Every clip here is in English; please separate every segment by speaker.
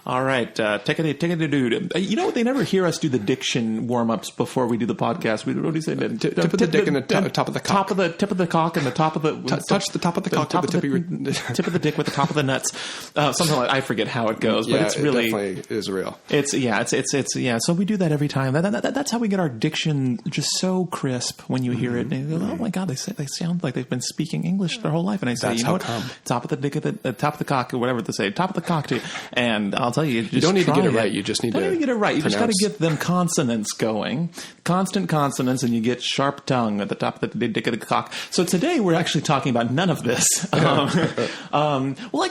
Speaker 1: All right, take it, dude. You know what? They never hear us do the diction warm-ups before we do the podcast. What do you say?
Speaker 2: Tip of the dick and the top of the cock.
Speaker 1: Tip of the cock and the top of the...
Speaker 2: Touch the top of the cock with the tip of your...
Speaker 1: Tip of the dick with the top of the nuts. Something like... I forget how it goes, but it's really...
Speaker 2: it definitely is real.
Speaker 1: It's so we do that every time. That's how we get our diction just so crisp when you hear it. And you go, oh my God, they sound like they've been speaking English their whole life. And I say,
Speaker 2: That's
Speaker 1: you know what? Top of the dick, top of the cock, or whatever they say. Top of the cock, too. And I'll tell you,
Speaker 2: you don't need to get it right. You just need to
Speaker 1: get it right. You
Speaker 2: pronounce.
Speaker 1: just got to get them consonants going. Constant consonants, and you get sharp tongue at the top of the dick of the cock. So today we're actually talking about none of this. Well, I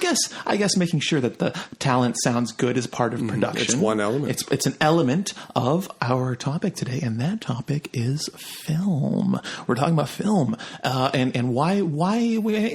Speaker 1: guess making sure that the talent sounds good is part of production.
Speaker 2: It's one element.
Speaker 1: It's an element of our topic today, and that topic is film. We're talking about film, and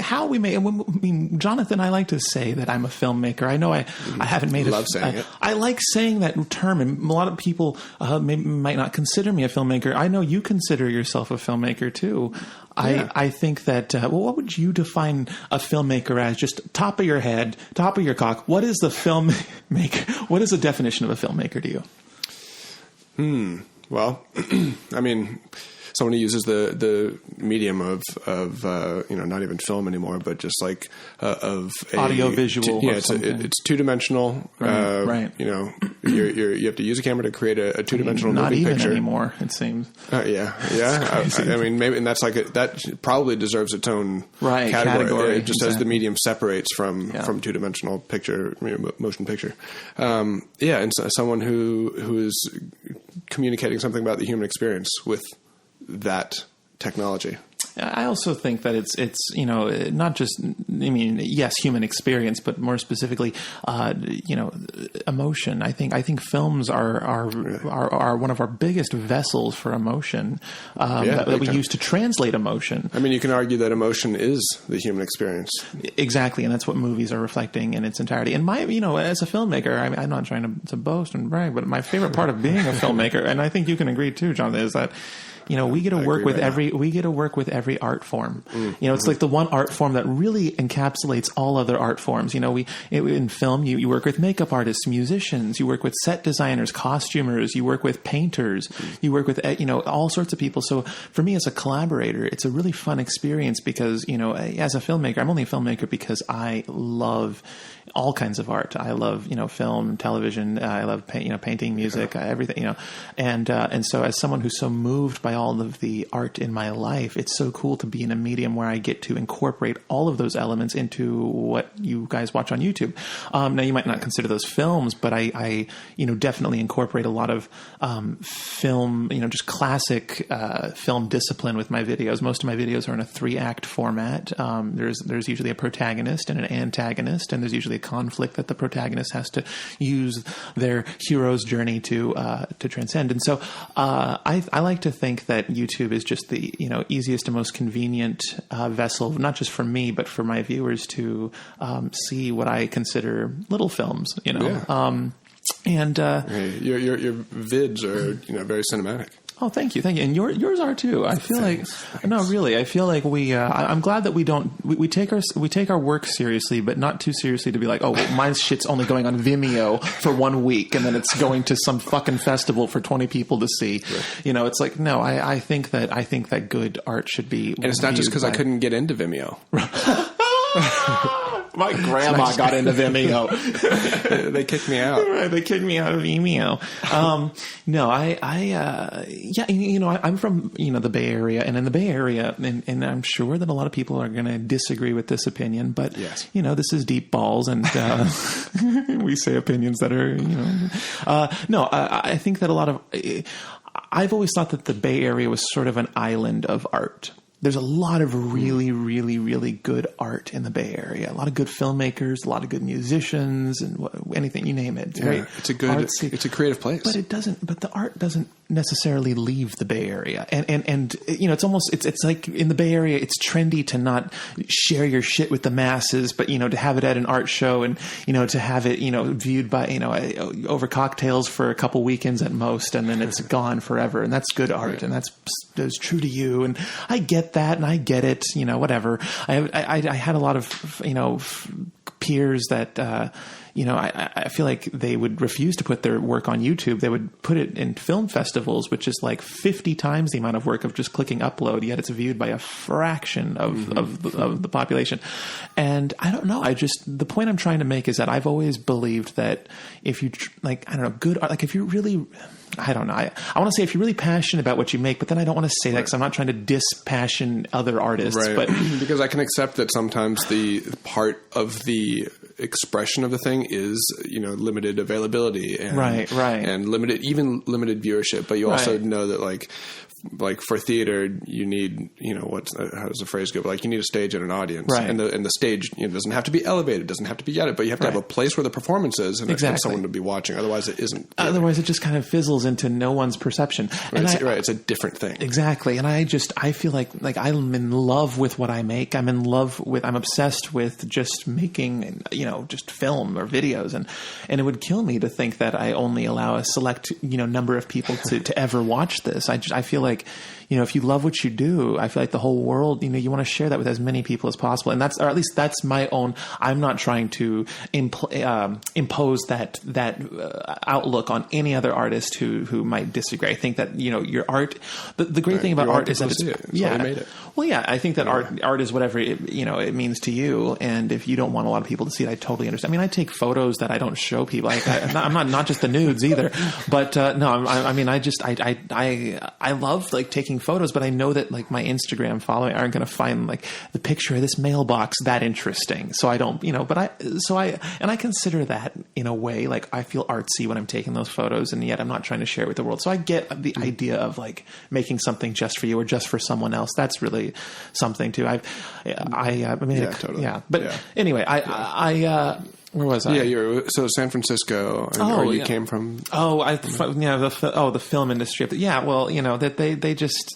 Speaker 1: how we may. I mean, Jonathan, I like to say that I'm a filmmaker. I know I haven't made
Speaker 2: Love saying it.
Speaker 1: I like saying that term, and a lot of people might not consider me a filmmaker. I know you consider yourself a filmmaker too. Yeah. I think that. What would you define a filmmaker as? Just top of your head, top of your cock. What is the filmmaker? What is the definition of a filmmaker to you?
Speaker 2: Well, I mean, someone who uses the medium of not even film anymore, but just like of
Speaker 1: audio visual.
Speaker 2: It's 2-dimensional.
Speaker 1: Right.
Speaker 2: You have to use a camera to create a 2-dimensional moving picture.
Speaker 1: Not even anymore, it seems.
Speaker 2: Yeah. I mean, maybe, and that's that probably deserves its own category. Just as the medium separates from 2-dimensional picture, motion picture. And so someone who is communicating something about the human experience with that technology.
Speaker 1: I also think that it's not just, I mean, yes, human experience, but more specifically, emotion. I think films are one of our biggest vessels for emotion that we use to translate emotion.
Speaker 2: I mean, you can argue that emotion is the human experience.
Speaker 1: Exactly, and that's what movies are reflecting in its entirety. And as a filmmaker, I'm not trying to boast and brag, but my favorite part of being a filmmaker, and I think you can agree too, Jonathan, is that we get to work with every art form. It's like the one art form that really encapsulates all other art forms. In film, you work with makeup artists, musicians, you work with set designers, costumers, you work with painters, you work with, all sorts of people. So for me as a collaborator, it's a really fun experience because, as a filmmaker, I'm only a filmmaker because I love all kinds of art. I love, film, television. I love painting, music, everything, and so as someone who's so moved by all of the art in my life, it's so cool to be in a medium where I get to incorporate all of those elements into what you guys watch on YouTube. Now you might not consider those films, but I definitely incorporate a lot of film, just classic film discipline with my videos. Most of my videos are in a 3-act format. There's usually a protagonist and an antagonist, and there's usually a conflict that the protagonist has to use their hero's journey to transcend. And so I like to think that YouTube is just the easiest and most convenient vessel, not just for me but for my viewers to see what I consider little films. And your
Speaker 2: vids are very cinematic.
Speaker 1: Oh, thank you. And yours are too. I feel I feel like we. I'm glad that we don't. We take our work seriously, but not too seriously to be like, oh, well, my shit's only going on Vimeo for 1 week, and then it's going to some fucking festival for 20 people to see. Right. It's like no. I think that good art should be.
Speaker 2: And it's not just because I couldn't get into Vimeo.
Speaker 1: My grandma got into Vimeo.
Speaker 2: They kicked me out.
Speaker 1: Right, they kicked me out of Vimeo. I'm from the Bay Area, and in the Bay Area, and I'm sure that a lot of people are going to disagree with this opinion, but
Speaker 2: yes.
Speaker 1: This is deep balls, and we say opinions that are I think that a lot of I've always thought that the Bay Area was sort of an island of art. There's a lot of really, really, really good art in the Bay Area. A lot of good filmmakers, a lot of good musicians, and anything you name it.
Speaker 2: It's a creative place.
Speaker 1: But the art doesn't necessarily leave the Bay Area. And it's almost, it's like in the Bay Area, it's trendy to not share your shit with the masses, but, to have it at an art show and, to have it, viewed by, over cocktails for a couple weekends at most, and then it's gone forever. And that's good art. Right. And that's true to you. And I get that, and I get it, whatever. I had a lot of, peers that, you know, I feel like they would refuse to put their work on YouTube. They would put it in film festivals, which is like 50 times the amount of work of just clicking upload, yet it's viewed by a fraction of the population. And I don't know. The point I'm trying to make is that I've always believed that if you good art, like if you're really, I don't know. I want to say if you're really passionate about what you make, but then I don't want to say that because I'm not trying to dispassion other artists.
Speaker 2: Right.
Speaker 1: But
Speaker 2: because I can accept that sometimes the part of the expression of the thing is, you know, limited availability and and limited viewership. But you also know that like for theater, you need, you know, how does the phrase go? Like you need a stage and an audience, and the stage, you know, doesn't have to be elevated, doesn't have to be yet, but you have to have a place where the performance is and someone to be watching. Otherwise, it isn't.
Speaker 1: Otherwise, it just kind of fizzles into no one's perception.
Speaker 2: Right, it's a different thing.
Speaker 1: Exactly, and I feel like I'm in love with what I make. I'm obsessed with just making, you know, just film or videos, and it would kill me to think that I only allow a select, you know, number of people to ever watch this. I feel like, you know, if you love what you do, I feel like the whole world, you know, you want to share that with as many people as possible. And or at least that's my own, I'm not trying to impose that outlook on any other artist who might disagree. I think that, you know, your art, the great thing about art is that
Speaker 2: made it.
Speaker 1: Well, yeah, I think that art is whatever it means to you. And if you don't want a lot of people to see it, I totally understand. I mean, I take photos that I don't show people. I'm not just the nudes either, but no, I love like taking photos, but I know that like my Instagram following aren't going to find like the picture of this mailbox that interesting. So I don't, you know, but I consider that in a way, like I feel artsy when I'm taking those photos, and yet I'm not trying to share it with the world. So I get the idea of like making something just for you or just for someone else. That's really something too. Totally. Yeah. But anyway, where was I?
Speaker 2: Yeah, so San Francisco, or you came from?
Speaker 1: The film industry. Yeah, well, you know that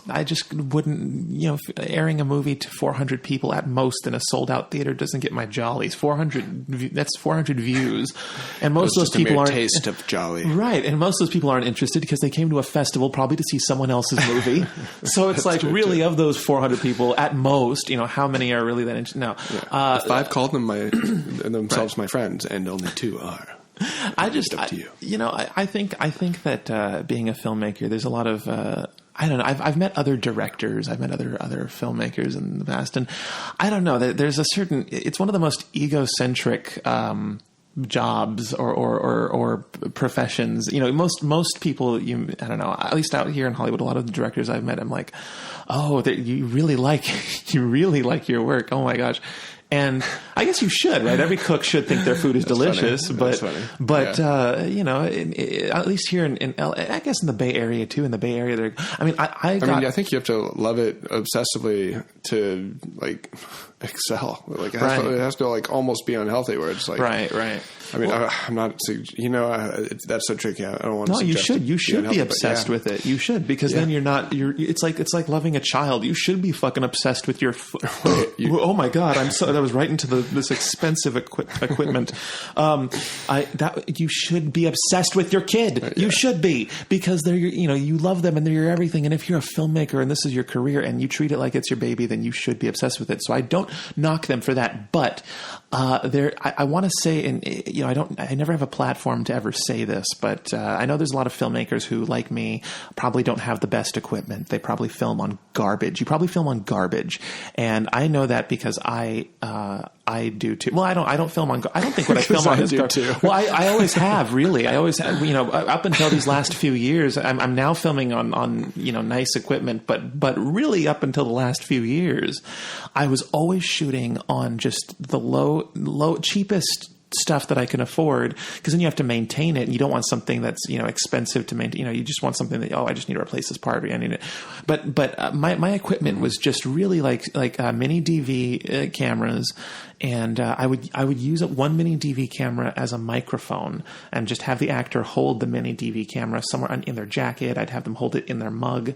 Speaker 1: I just wouldn't, you know, airing a movie to 400 people at most in a sold out theater doesn't get my jollies. 400 views, and most of those people aren't
Speaker 2: taste of jolly,
Speaker 1: right? And most of those people aren't interested because they came to a festival probably to see someone else's movie. So it's like really of those 400 people at most, you know, how many are really that interested? No,
Speaker 2: 5 called themselves my friends. And only 2 are.
Speaker 1: I think that being a filmmaker, there's a lot of I don't know. I've met other directors. I've met other filmmakers in the past, and I don't know. There's a certain. It's one of the most egocentric jobs or professions. You know, most people. I don't know. At least out here in Hollywood, a lot of the directors I've met, I'm like, oh, you really like your work. Oh my gosh. And I guess you should, right? Every cook should think their food is delicious, but you know, at least here in LA, I guess in the Bay Area too. In the Bay Area, I think
Speaker 2: you have to love it obsessively to like excel. Like it has to like almost be unhealthy. Where it's like
Speaker 1: right.
Speaker 2: I mean, I'm not. You know, that's so tricky. I don't want to.
Speaker 1: No, you should. You should be obsessed with it. You should, because then you're not. It's like loving a child. You should be fucking obsessed with your. Oh my god! That was right into this expensive equipment. You should be obsessed with your kid. You should be, because they're you love them and they're your everything. And if you're a filmmaker and this is your career and you treat it like it's your baby, then you should be obsessed with it. So I don't knock them for that, but I want to say, and I never have a platform to ever say this, but I know there's a lot of filmmakers who, like me, probably don't have the best equipment. They probably film on garbage. You probably film on garbage, and I know that because I do too. Well, I don't film on. I don't think what I film on is garbage. Well, I always have, really. I always have, up until these last few years. I'm now filming on nice equipment, but really up until the last few years, I was always shooting on just the low cheapest stuff that I can afford, because then you have to maintain it, and you don't want something that's expensive to maintain. You just want something that, I just need to replace this part, I need it. But my equipment was just really like mini DV cameras, and I would use one mini DV camera as a microphone and just have the actor hold the mini DV camera somewhere in their jacket. I'd have them hold it in their mug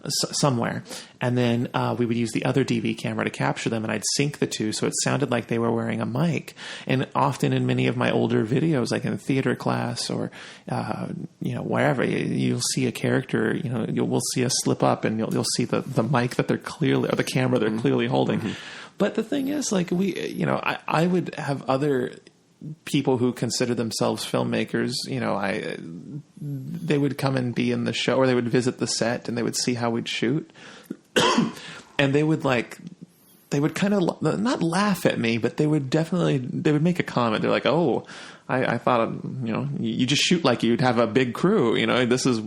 Speaker 1: somewhere, and then we would use the other DV camera to capture them, and I'd sync the two so it sounded like they were wearing a mic. And often in many of my older videos, like in theater class or wherever, you'll see a character, we'll see a slip up, and you'll see the mic that they're clearly, or the camera they're clearly holding. Mm-hmm. But the thing is, like, I would have other people who consider themselves filmmakers, they would come and be in the show, or they would visit the set and they would see how we'd shoot. And they would kind of not laugh at me, but they would make a comment. They're like, "Oh, I thought, you just shoot like you'd have a big crew. This is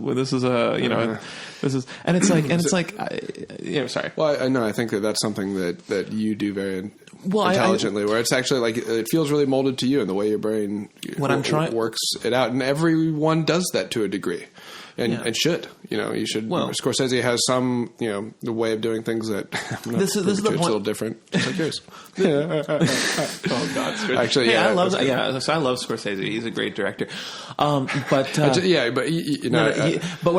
Speaker 1: sorry.
Speaker 2: Well, I think that's something that you do very intelligently, where it's actually like, it feels really molded to you and the way your brain works it out. And everyone does that to a degree. And should, you should. Well, Scorsese has some, the way of doing things that this is the point. It's a little different. Just like yours.
Speaker 1: Oh God! Actually, I love Scorsese. He's a great director. But what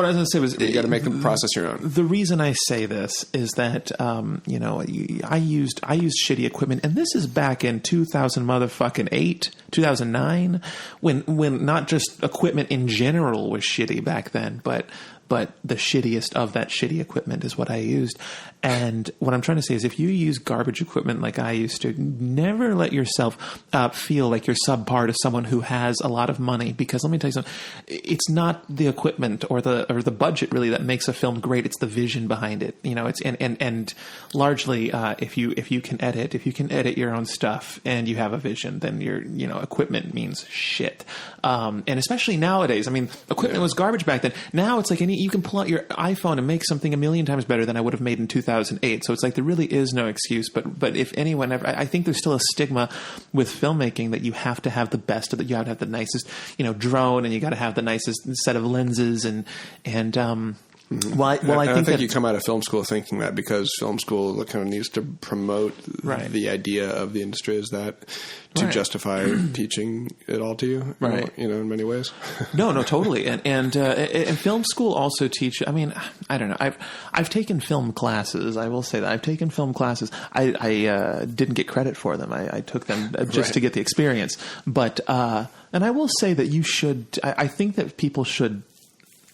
Speaker 1: I was going to say was,
Speaker 2: you got to make the process your own.
Speaker 1: The reason I say this is that I used shitty equipment, and this is back in 2009, when not just equipment in general was shitty back then, but the shittiest of that shitty equipment is what I used. And what I'm trying to say is, if you use garbage equipment like I used to, never let yourself feel like you're subpar to someone who has a lot of money. Because let me tell you something, it's not the equipment or the budget really that makes a film great. It's the vision behind it. It's and largely if you can edit your own stuff and you have a vision, then your equipment means shit. And especially nowadays, equipment was garbage back then. Now it's like you can pull out your iPhone and make something a million times better than I would have made in 2008. So it's like there really is no excuse. But if anyone ever, I think there's still a stigma with filmmaking that you have to have the best of it. You have to have the nicest, drone, and you got to have the nicest set of lenses and. Well, I think
Speaker 2: you come out of film school thinking that, because film school kind of needs to promote the idea of the industry as that to justify teaching it all to you, in many ways.
Speaker 1: No, totally. And film school also teach. I don't know. I've taken film classes. I will say that I've taken film classes. I didn't get credit for them. I took them just to get the experience. But and I will say that you should. I think that people should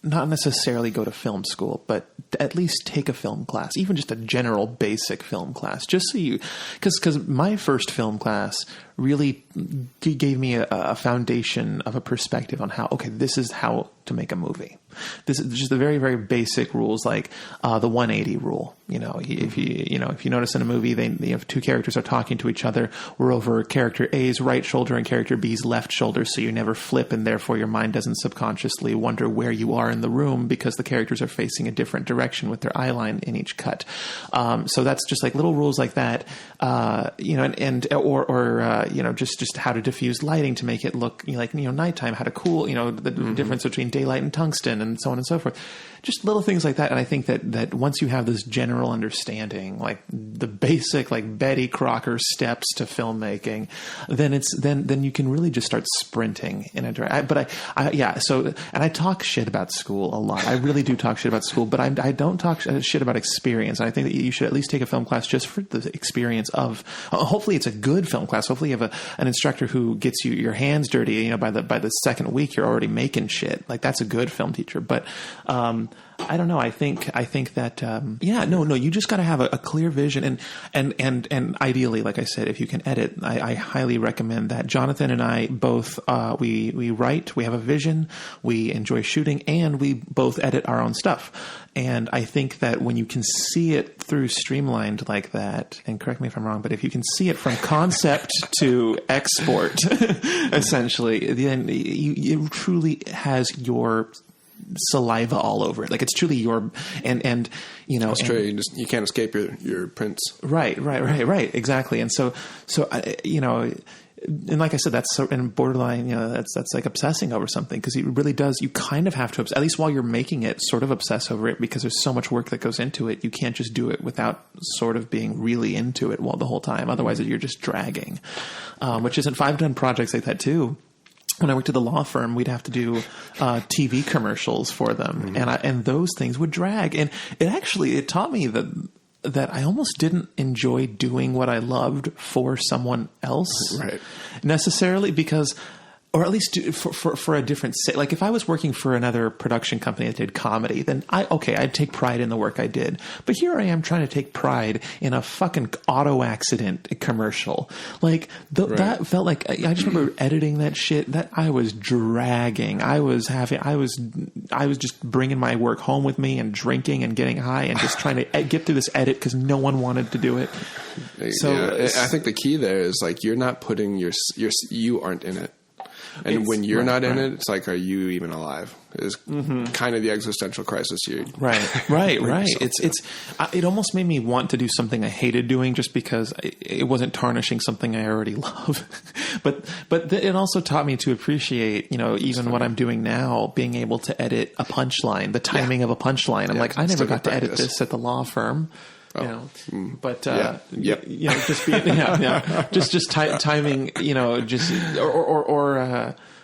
Speaker 1: not necessarily go to film school, but at least take a film class, even just a general basic film class, just so because my first film class really gave me a foundation of a perspective on this is how to make a movie. This is just the very, very basic rules, like the 180 rule. If you notice in a movie, if two characters are talking to each other, we're over character A's right shoulder and character B's left shoulder, so you never flip, and therefore your mind doesn't subconsciously wonder where you are in the room, because the characters are facing a different direction with their eye line in each cut. So that's just like little rules like that, just how to diffuse lighting to make it look like nighttime, how to cool, the difference between daylight and tungsten, and so on and so forth. Just little things like that. And I think that once you have this general understanding, like the basic, like Betty Crocker steps to filmmaking, then you can really just start sprinting in a direction. So I talk shit about school a lot. I really do talk shit about school, but I don't talk shit about experience. And I think that you should at least take a film class just for the experience of. Hopefully, it's a good film class. Hopefully, you have an instructor who gets your hands dirty. By the second week, you're already making shit. Like, that's a good film teacher. But I don't know. I think that you just got to have a clear vision, and ideally, like I said, if you can edit, I highly recommend that. Jonathan and I both we write, we have a vision, we enjoy shooting, and we both edit our own stuff. And I think that when you can see it through streamlined like that, and correct me if I'm wrong, but if you can see it from concept to export, essentially, then it truly has your saliva all over it. Like, it's truly your, and
Speaker 2: that's true. You can't escape your prints.
Speaker 1: Right. Exactly. And so, and like I said, that's so, and borderline, that's like obsessing over something, because it really does. You kind of have to, at least while you're making it, sort of obsess over it, because there's so much work that goes into it. You can't just do it without sort of being really into it the whole time. Otherwise, you're just dragging, which isn't. I've done projects like that too. When I worked at the law firm, we'd have to do TV commercials for them, and those things would drag. And it taught me that I almost didn't enjoy doing what I loved for someone else, necessarily, because or at least for a different like if I was working for another production company that did comedy, then I'd take pride in the work I did. But here I am trying to take pride in a fucking auto accident commercial. Like that felt like, I just remember editing that shit that I was dragging. I was just bringing my work home with me and drinking and getting high and just trying to get through this edit because no one wanted to do it. So
Speaker 2: I think the key there is like, you're not putting you aren't in it. And when you're not in it, it's like, are you even alive? Is kind of the existential crisis here.
Speaker 1: Right. It almost made me want to do something I hated doing just because it wasn't tarnishing something I already love. but it also taught me to appreciate, even what I'm doing now, being able to edit a punchline, the timing of a punchline. I'm like, I never got to edit this at the law firm. Just timing, I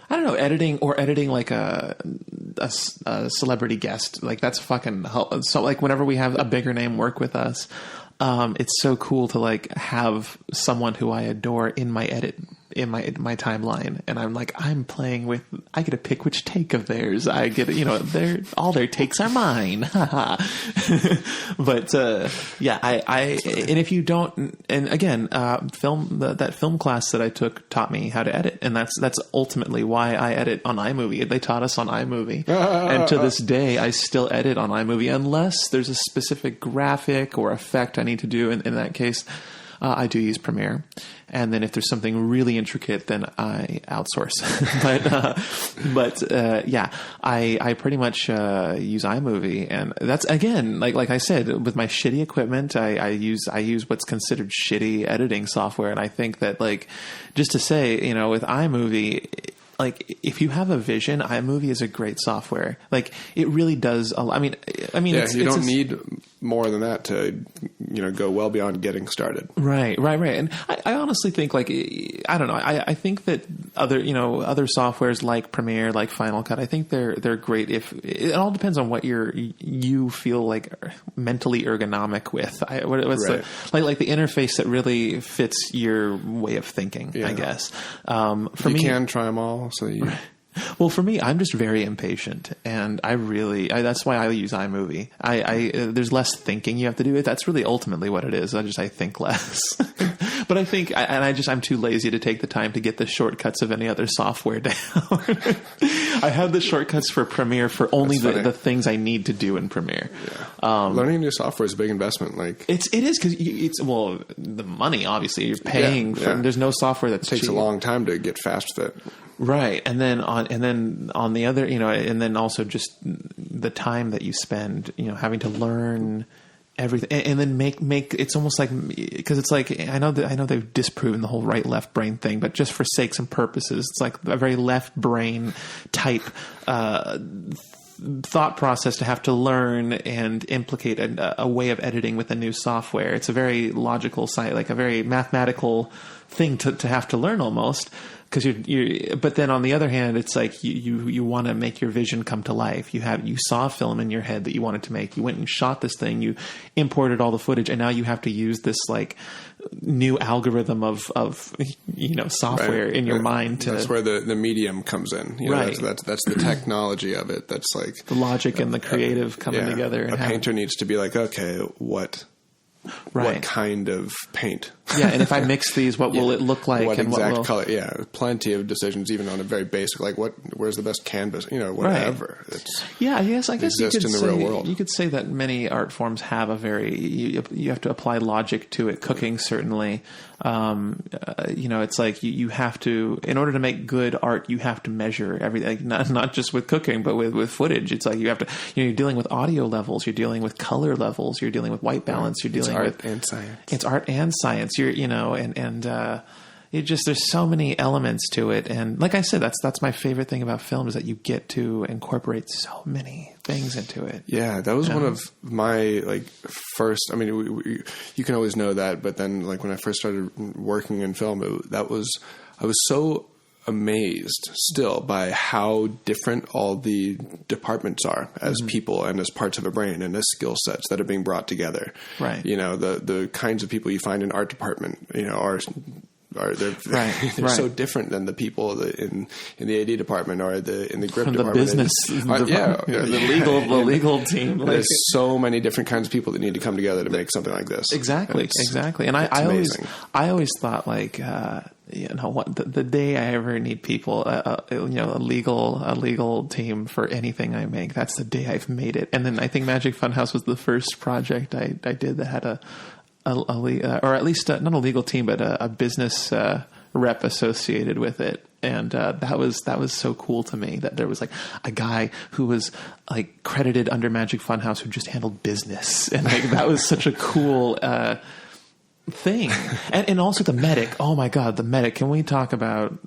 Speaker 1: don't know, editing like a celebrity guest. Like that's fucking so. Like whenever we have a bigger name work with us, it's so cool to like have someone who I adore in my edit. In my timeline, and I'm like, I get to pick which take of theirs. I get, all their takes are mine. But and if you don't, and again, that film class that I took taught me how to edit, and that's ultimately why I edit on iMovie. They taught us on iMovie, and to this day, I still edit on iMovie unless there's a specific graphic or effect I need to do. In that case, I do use Premiere. And then if there's something really intricate, then I outsource. I pretty much use iMovie, and that's again like I said, with my shitty equipment, I use what's considered shitty editing software, and I think that like just to say, with iMovie. Like if you have a vision, iMovie is a great software. Like it really does. I mean,
Speaker 2: you don't need more than that to, go well beyond getting started.
Speaker 1: Right. And I honestly think like, I don't know. I think that other softwares like Premiere, like Final Cut, I think they're great. If it all depends on what you feel like mentally ergonomic with. Like the interface that really fits your way of thinking, I guess.
Speaker 2: For me, you can try them all. So
Speaker 1: well, for me, I'm just very impatient, and that's why I use iMovie. There's less thinking you have to do. That's really ultimately what it is. I think less. But I think, I'm too lazy to take the time to get the shortcuts of any other software down. I have the shortcuts for Premiere for only the things I need to do in Premiere.
Speaker 2: Yeah. Learning new software is a big investment. Like
Speaker 1: it is because the money, obviously you're paying for. There's no software that
Speaker 2: takes a long time to get fast with it.
Speaker 1: Right. And then on the other, and then also just the time that you spend, having to learn everything and then make it's almost like, because it's like, I know they've disproven the whole right left brain thing, but just for sakes and purposes, it's like a very left brain type, thought process to have to learn and implicate a way of editing with a new software. It's a very logical site, like a very mathematical thing to have to learn almost. Because but then on the other hand, it's like you want to make your vision come to life. You saw a film in your head that you wanted to make. You went and shot this thing. You imported all the footage, and now you have to use this like new algorithm of software in your mind.
Speaker 2: That's where the medium comes in. Right. That's the technology of it. That's like
Speaker 1: the logic and the creative coming together.
Speaker 2: A painter needs to be like, okay, what kind of paint?
Speaker 1: Yeah, and if I mix these, what will it look like?
Speaker 2: What exact color? Yeah, plenty of decisions, even on a very basic, like where's the best canvas? Whatever.
Speaker 1: Right. I guess you could
Speaker 2: in the
Speaker 1: say,
Speaker 2: real world.
Speaker 1: You could say that many art forms have a very, you have to apply logic to it. Cooking, certainly. It's like you have to, in order to make good art, you have to measure everything, not just with cooking, but with footage. It's like you have to, you're dealing with audio levels, you're dealing with color levels, you're dealing with white balance, you're dealing with
Speaker 2: and science.
Speaker 1: It's art and science. It just, there's so many elements to it. And like I said, that's my favorite thing about film, is that you get to incorporate so many things into it.
Speaker 2: Yeah. That was one of my first, you can always know that, but then when I first started working in film, I was so amazed still by how different all the departments are as people and as parts of a brain and as skill sets that are being brought together.
Speaker 1: Right.
Speaker 2: The kinds of people you find in art department, are they're so different than the people in the AD department or in the grip
Speaker 1: from
Speaker 2: department.
Speaker 1: The business, the legal team. Like,
Speaker 2: there's so many different kinds of people that need to come together to make something like this.
Speaker 1: Exactly. And I always thought, like, what the day I ever need people, a legal team for anything I make, that's the day I've made it. And then I think Magic Funhouse was the first project I did that had or at least not a legal team, but a business rep associated with it. And that was so cool to me that there was like a guy who was like credited under Magic Funhouse who just handled business, and like that was such a cool thing. And also the medic. Oh my God, the medic. Can we talk about,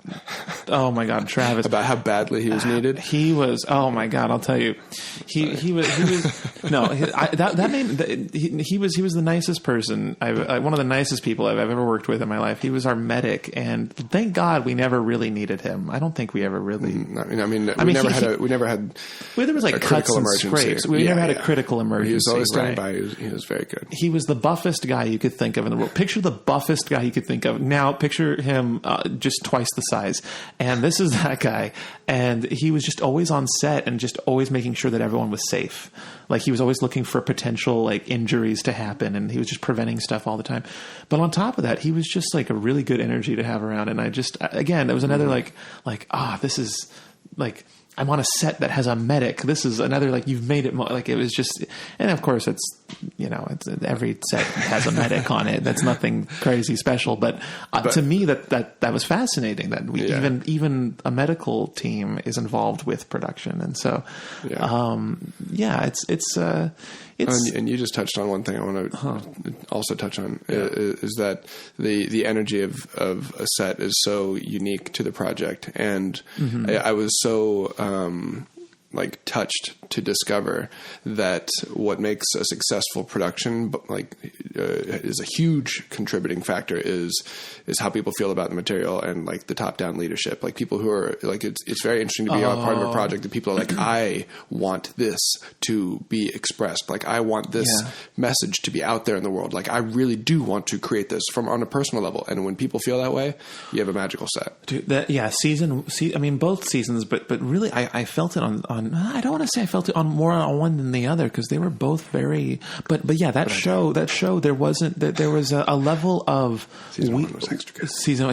Speaker 1: oh my God, Travis,
Speaker 2: about how badly he was needed?
Speaker 1: He was, oh my God, I'll tell you. He was the nicest person. One of the nicest people I've ever worked with in my life. He was our medic, and thank God we never really needed him. I don't think we ever really,
Speaker 2: we never had
Speaker 1: there was like cuts and scrapes. We never had a critical emergency.
Speaker 2: He was always standing by. He was very good.
Speaker 1: He was the buffest guy you could think of in the world. Picture the buffest guy you could think of. Now picture him just twice the size. And this is that guy. And he was just always on set and just always making sure that everyone was safe. Like he was always looking for potential like injuries to happen, and he was just preventing stuff all the time. But on top of that, he was just like a really good energy to have around. And I just, again, it was another this is like, I'm on a set that has a medic. This is another, like, you've made it like, it was just, and of course it's every set has a medic on it. That's nothing crazy special. But to me, that was fascinating that even a medical team is involved with production. And so,
Speaker 2: and you just touched on one thing I want to also touch on is that the energy of a set is so unique to the project. And I was so, touched to discover that what makes a successful production, is a huge contributing factor is how people feel about the material and like the top down leadership. Like people who are like, it's very interesting to be a part of a project that people are like, I want this to be expressed. Like I want this message to be out there in the world. Like I really do want to create this on a personal level. And when people feel that way, you have a magical set.
Speaker 1: Dude, both seasons, but really I felt it on I don't want to say I felt it on more on one than the other, because they were both very, but yeah, that show, there was a level of
Speaker 2: season one was extra good.
Speaker 1: Season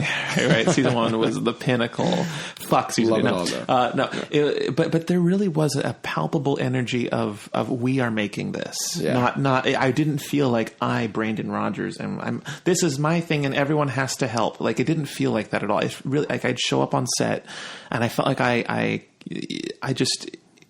Speaker 1: one was the pinnacle. Fuck season two. But there really was a palpable energy of we are making this. Yeah. Not I didn't feel like Brandon Rogers, and this is my thing and everyone has to help. Like it didn't feel like that at all. It really, like I'd show up on set and I felt like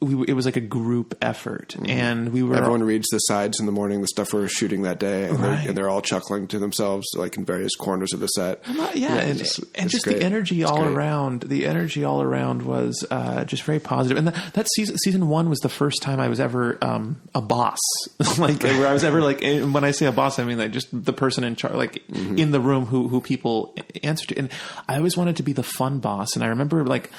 Speaker 1: it was like a group effort, and
Speaker 2: everyone reads the sides in the morning, the stuff we're shooting that day, and they're all chuckling to themselves, like in various corners of the set.
Speaker 1: Just the energy all around. The energy all around was just very positive. And that season one was the first time I was ever a boss. Like where I was ever like, when I say a boss, I mean like just the person in charge, like in the room who people answer to. And I always wanted to be the fun boss, and I remember like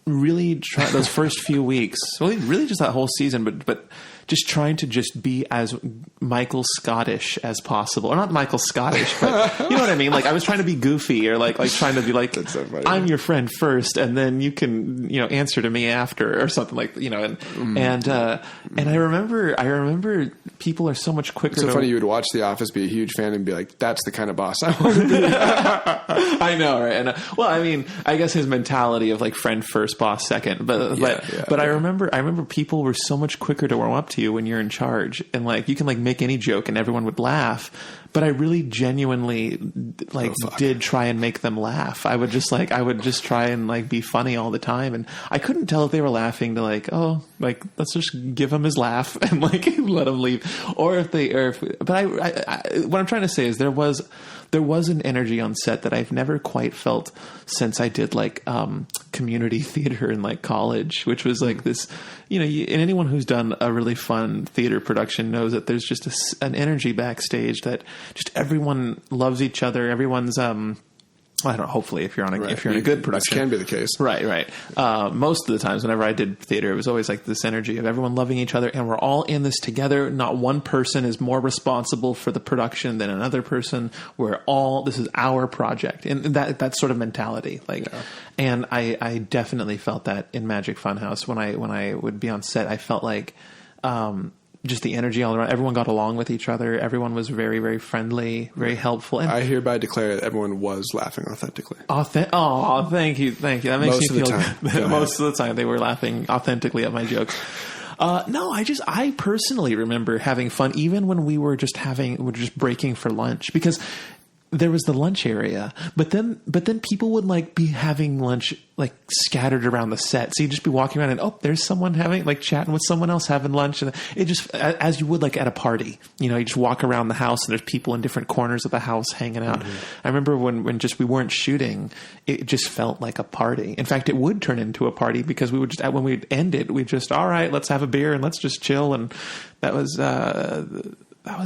Speaker 1: really try those first few weeks, really just that whole season, but just trying to just be as Michael Scottish as possible, or not Michael Scottish, but you know what I mean? Like I was trying to be goofy, or like trying to be like, so I'm your friend first, and then you can, answer to me after, or something like, and I remember people are so much quicker.
Speaker 2: It's so funny you would watch The Office, be a huge fan, and be like, that's the kind of boss I want to be.
Speaker 1: I know, right? And I guess his mentality of like friend first, boss second, but I remember people were so much quicker to warm up to you when you're in charge, and like you can like make any joke and everyone would laugh, but I really genuinely did try and make them laugh. I would just try and like be funny all the time, and I couldn't tell if they were laughing to let's just give him his laugh and like let him leave, but what I'm trying to say is there was an energy on set that I've never quite felt since I did like community theater in like college, which was like this, and anyone who's done a really fun theater production knows that there's just an energy backstage that just everyone loves each other. Everyone's I don't know, hopefully if you're in a good production.
Speaker 2: This can be the case.
Speaker 1: Right. Most of the times whenever I did theater, it was always like this energy of everyone loving each other and we're all in this together. Not one person is more responsible for the production than another person. This is our project. And that sort of mentality. And I definitely felt that in Magic Funhouse when I would be on set. I felt like, just the energy all around. Everyone got along with each other. Everyone was very, very friendly, very helpful. And
Speaker 2: I hereby declare that everyone was laughing authentically.
Speaker 1: Thank you. That makes me feel good. Most of the time they were laughing authentically at my jokes. No, I personally remember having fun even when we were just breaking for lunch, because there was the lunch area, but then people would be having lunch scattered around the set. So you'd just be walking around and there's someone chatting with someone else having lunch, and it just, as you would at a party, you just walk around the house and there's people in different corners of the house hanging out. Mm-hmm. I remember when we weren't shooting, it just felt like a party. In fact, it would turn into a party because we would just, when we'd end it, we'd just, all right, let's have a beer and let's just chill. And that was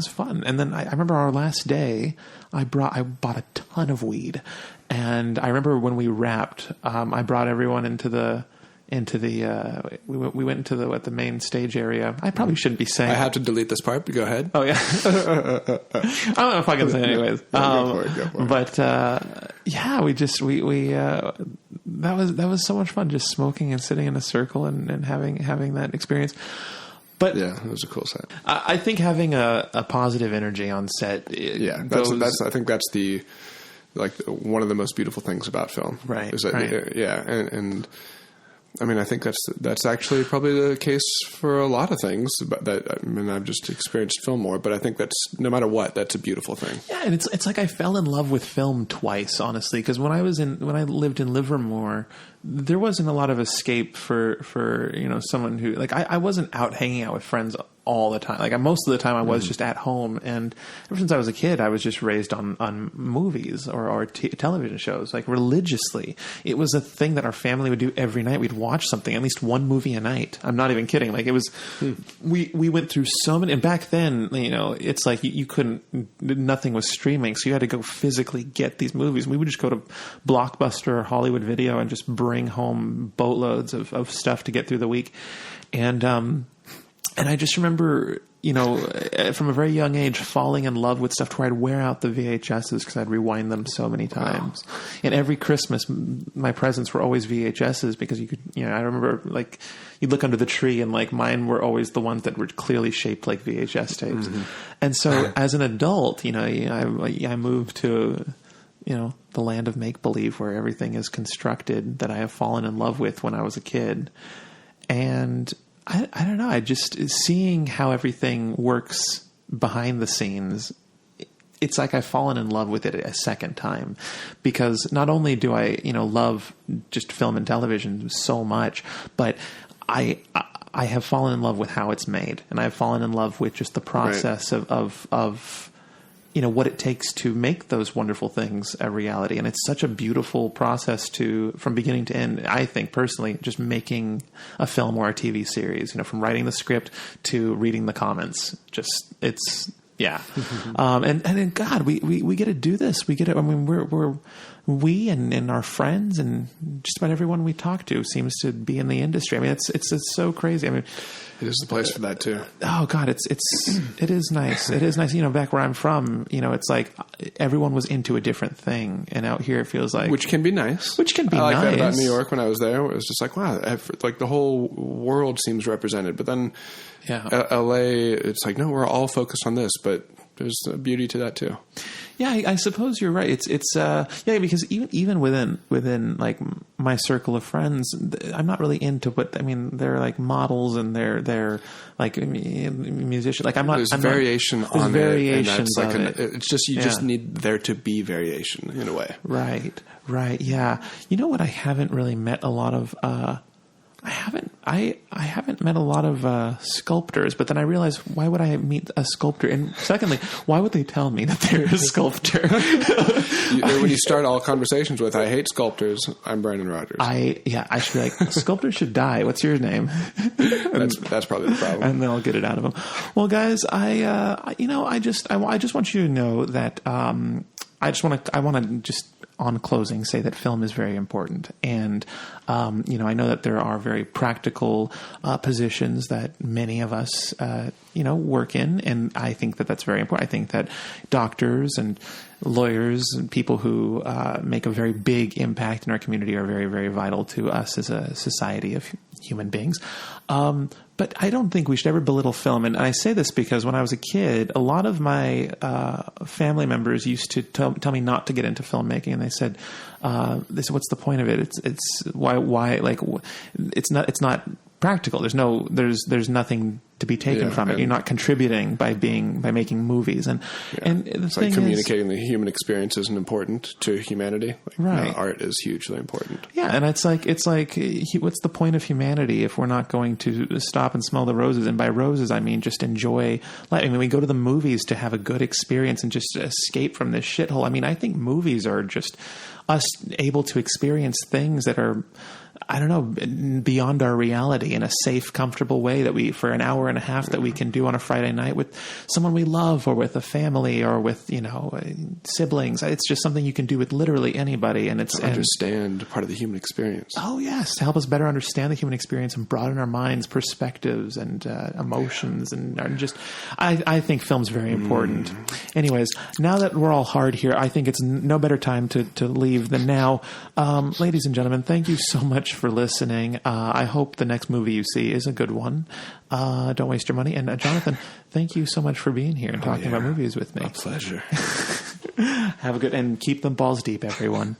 Speaker 1: fun. And then I remember our last day, I bought a ton of weed, and I remember when we wrapped, I brought everyone into the we went into the main stage area. I probably shouldn't be saying.
Speaker 2: I have to delete this part, but go ahead.
Speaker 1: Oh yeah. I don't know if I can say it anyways.
Speaker 2: Go for it.
Speaker 1: But yeah, that was so much fun, just smoking and sitting in a circle and having that experience. But
Speaker 2: yeah, it was a cool set.
Speaker 1: I think having a positive energy on set.
Speaker 2: I think that's the one of the most beautiful things about film.
Speaker 1: Right.
Speaker 2: Is that, and I mean, I think that's actually probably the case for a lot of things. But I've just experienced film more, but I think that's, no matter what, that's a beautiful thing. Yeah,
Speaker 1: and it's like I fell in love with film twice, honestly, because when I lived in Livermore, there wasn't a lot of escape for someone who I wasn't out hanging out with friends all the time. Most of the time I was just at home, and ever since I was a kid, I was just raised on movies or television shows, religiously. It was a thing that our family would do every night. We'd watch something, at least one movie a night. I'm not even kidding. It was, we went through so many, and back then, it's you couldn't, nothing was streaming, so you had to go physically get these movies. We would just go to Blockbuster or Hollywood Video and just bring home boatloads of stuff to get through the week. And I just remember, from a very young age, falling in love with stuff to where I'd wear out the VHSs because I'd rewind them so many times. Wow. And every Christmas, my presents were always VHSs because you could, I remember you'd look under the tree and mine were always the ones that were clearly shaped like VHS tapes. Mm-hmm. And so as an adult, I moved to, the land of make-believe where everything is constructed that I have fallen in love with when I was a kid. And I don't know. I just, seeing how everything works behind the scenes, it's like I've fallen in love with it a second time, because not only do I, love just film and television so much, but I have fallen in love with how it's made, and I've fallen in love with just the process of what it takes to make those wonderful things a reality. And it's such a beautiful process from beginning to end. I think personally, just making a film or a TV series, from writing the script to reading the comments, and God, we get to do this. We and our friends and just about everyone we talk to seems to be in the industry. I mean, it's so crazy. I mean,
Speaker 2: it is the place for that too.
Speaker 1: Oh God, it is nice. It is nice. Back where I'm from, it's like everyone was into a different thing, and out here it feels like,
Speaker 2: which can be nice.
Speaker 1: I like
Speaker 2: that about New York when I was there. It was just like, wow, the whole world seems represented. But then, LA, it's like, no, we're all focused on this, but there's a beauty to that too.
Speaker 1: Yeah, I suppose you're right. It's because even within my circle of friends, I'm not really into they're models and they're musicians.
Speaker 2: There's variation on it, and that's it's just just need there to be variation in a way.
Speaker 1: Right. Yeah. You know what? I haven't really met a lot of. I haven't met a lot of sculptors, but then I realized, why would I meet a sculptor? And secondly, why would they tell me that they're a sculptor?
Speaker 2: When you start all conversations with, I hate sculptors, I'm Brandon Rogers.
Speaker 1: I should be like, sculptors should die. What's your name?
Speaker 2: That's probably the problem.
Speaker 1: And then I'll get it out of them. Well, guys, I just want you to know that I want to on closing, say that film is very important. And, I know that there are very practical positions that many of us, work in. And I think that that's very important. I think that doctors and lawyers and people who make a very big impact in our community are very, very vital to us as a society of human beings. But I don't think we should ever belittle film. And I say this because when I was a kid, a lot of my family members used to tell me not to get into filmmaking. And they said, what's the point of it? It's why, like, it's not practical. There's nothing to be taken from it. You're not contributing by making movies. And the thing
Speaker 2: communicating the human experience isn't important to humanity. Right. Art is hugely important.
Speaker 1: Yeah. And it's like, what's the point of humanity if we're not going to stop and smell the roses? And by roses, I mean, just enjoy life. I mean, we go to the movies to have a good experience and just escape from this shithole. I mean, I think movies are just us able to experience things that are, I don't know, beyond our reality in a safe, comfortable way that for an hour and a half that we can do on a Friday night with someone we love or with a family or with, siblings. It's just something you can do with literally anybody. And it's
Speaker 2: understand part of the human experience.
Speaker 1: Oh yes. To help us better understand the human experience and broaden our minds, perspectives and emotions. And just, I think film's very important. Anyways, now that we're all hard here, I think it's no better time to leave than now. Ladies and gentlemen, thank you so much for listening. I hope the next movie you see is a good one. Don't waste your money. And Jonathan, thank you so much for being here and talking about movies with me.
Speaker 2: My pleasure.
Speaker 1: Have a good, and keep them balls deep, everyone.